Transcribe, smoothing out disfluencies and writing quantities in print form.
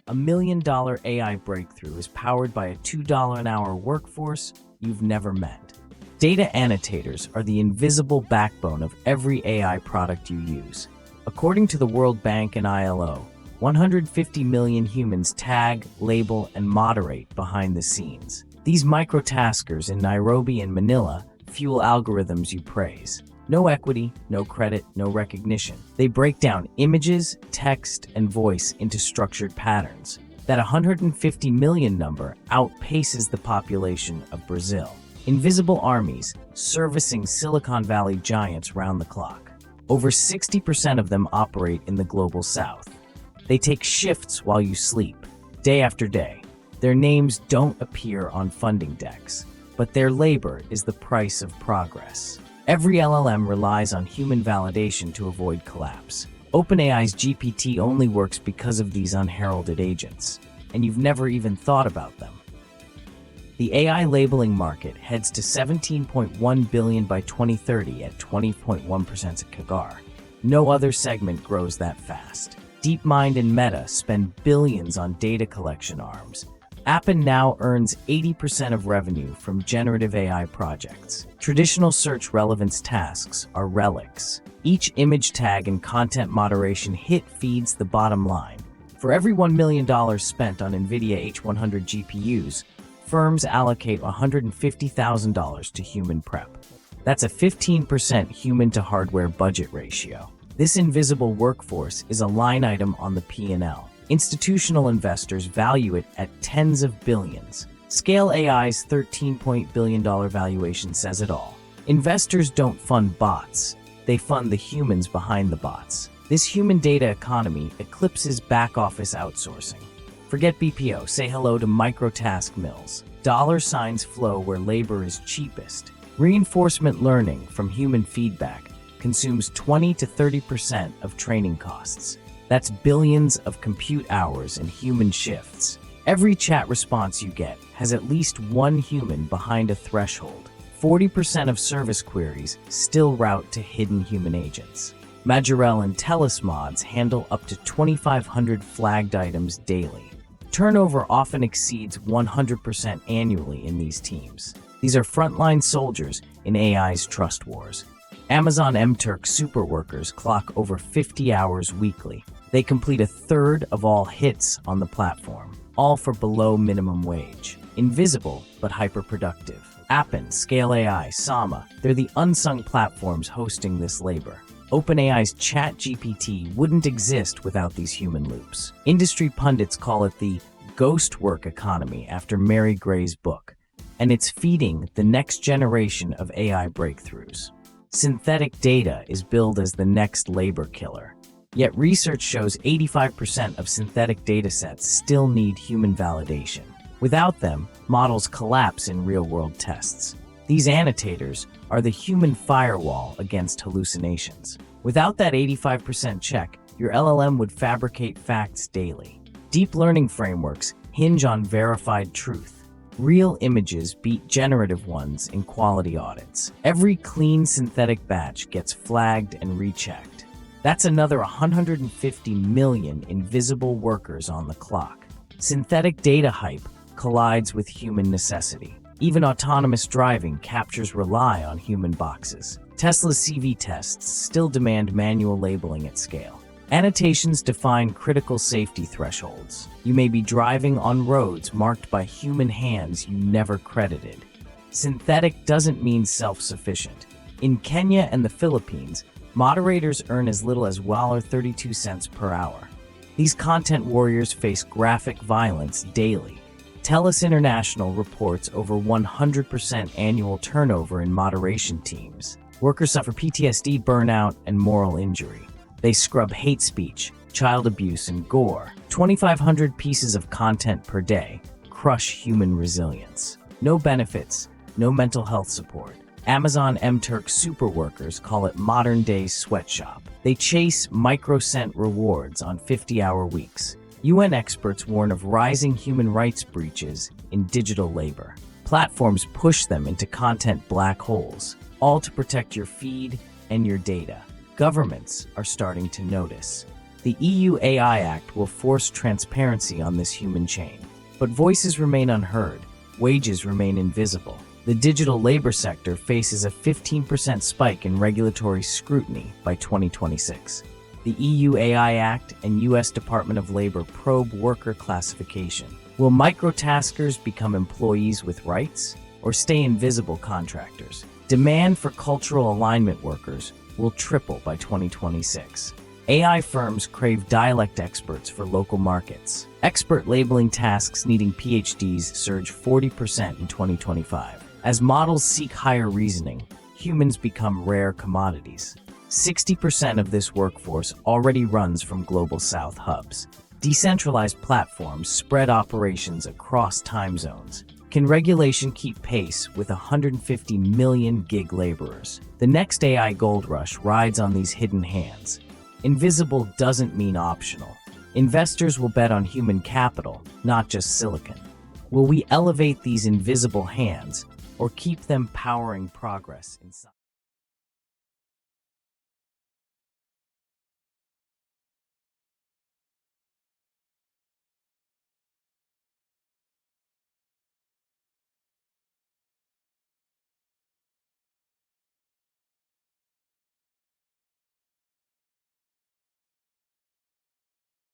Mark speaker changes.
Speaker 1: $1 million AI breakthrough is powered by a $2 an hour workforce you've never met. Data annotators are the invisible backbone of every AI product you use. According to the World Bank and ILO, 150 million humans tag, label, and moderate behind the scenes. These microtaskers in Nairobi and Manila fuel algorithms you praise. No equity, no credit, no recognition. They break down images, text, and voice into structured patterns. That 150 million number outpaces the population of Brazil. Invisible armies servicing Silicon Valley giants round the clock. Over 60% of them operate in the global south. They take shifts while you sleep, day after day. Their names don't appear on funding decks, but their labor is the price of progress. Every LLM relies on human validation to avoid collapse. OpenAI's GPT only works because of these unheralded agents, and you've never even thought about them. The AI labeling market heads to $17.1 billion by 2030 at 20.1% CAGR. No other segment grows that fast. DeepMind and Meta spend billions on data collection arms. Appen now earns 80% of revenue from generative AI projects. Traditional search relevance tasks are relics. Each image tag and content moderation hit feeds the bottom line. For every $1 million spent on NVIDIA H100 GPUs, firms allocate $150,000 to human prep. That's a 15% human-to-hardware budget ratio. This invisible workforce is a line item on the P&L. Institutional investors value it at tens of billions. Scale AI's $13 billion valuation says it all. Investors don't fund bots. They fund the humans behind the bots. This human data economy eclipses back-office outsourcing. Forget BPO, say hello to microtask mills. Dollar signs flow where labor is cheapest. Reinforcement learning from human feedback consumes 20 to 30% of training costs. That's billions of compute hours and human shifts. Every chat response you get has at least one human behind a threshold. 40% of service queries still route to hidden human agents. Majorel and Telus mods handle up to 2,500 flagged items daily. Turnover often exceeds 100% annually in these teams. These are frontline soldiers in AI's trust wars. Amazon MTurk superworkers clock over 50 hours weekly. They complete a third of all hits on the platform, all for below minimum wage. Invisible, but hyperproductive. Appen, Scale AI, Sama, they're the unsung platforms hosting this labor. OpenAI's ChatGPT wouldn't exist without these human loops. Industry pundits call it the ghost work economy after Mary Gray's book, and it's feeding the next generation of AI breakthroughs. Synthetic data is billed as the next labor killer. Yet research shows 85% of synthetic datasets still need human validation. Without them, models collapse in real-world tests. These annotators are the human firewall against hallucinations. Without that 85% check, your LLM would fabricate facts daily. Deep learning frameworks hinge on verified truth. Real images beat generative ones in quality audits. Every clean synthetic batch gets flagged and rechecked. That's another 150 million invisible workers on the clock. Synthetic data hype collides with human necessity. Even autonomous driving captures rely on human boxes. Tesla's CV tests still demand manual labeling at scale. Annotations define critical safety thresholds. You may be driving on roads marked by human hands you never credited. Synthetic doesn't mean self-sufficient. In Kenya and the Philippines, moderators earn as little as $32 per hour. These content warriors face graphic violence daily. TELUS International reports over 100% annual turnover in moderation teams. Workers suffer PTSD, burnout, and moral injury. They scrub hate speech, child abuse, and gore. 2,500 pieces of content per day crush human resilience. No benefits, no mental health support. Amazon MTurk superworkers call it modern-day sweatshop. They chase microcent rewards on 50-hour weeks. UN experts warn of rising human rights breaches in digital labor. Platforms push them into content black holes, all to protect your feed and your data. Governments are starting to notice. The EU AI Act will force transparency on this human chain. But voices remain unheard, wages remain invisible. The digital labor sector faces a 15% spike in regulatory scrutiny by 2026. The EU AI Act and US Department of Labor probe worker classification. Will microtaskers become employees with rights or stay invisible contractors? Demand for cultural alignment workers will triple by 2026. AI firms crave dialect experts for local markets. Expert labeling tasks needing PhDs surge 40% in 2025. As models seek higher reasoning, humans become rare commodities. 60% of this workforce already runs from Global South hubs. Decentralized platforms spread operations across time zones. Can regulation keep pace with 150 million gig laborers? The next AI gold rush rides on these hidden hands. Invisible doesn't mean optional. Investors will bet on human capital, not just silicon. Will we elevate these invisible hands or keep them powering progress inside?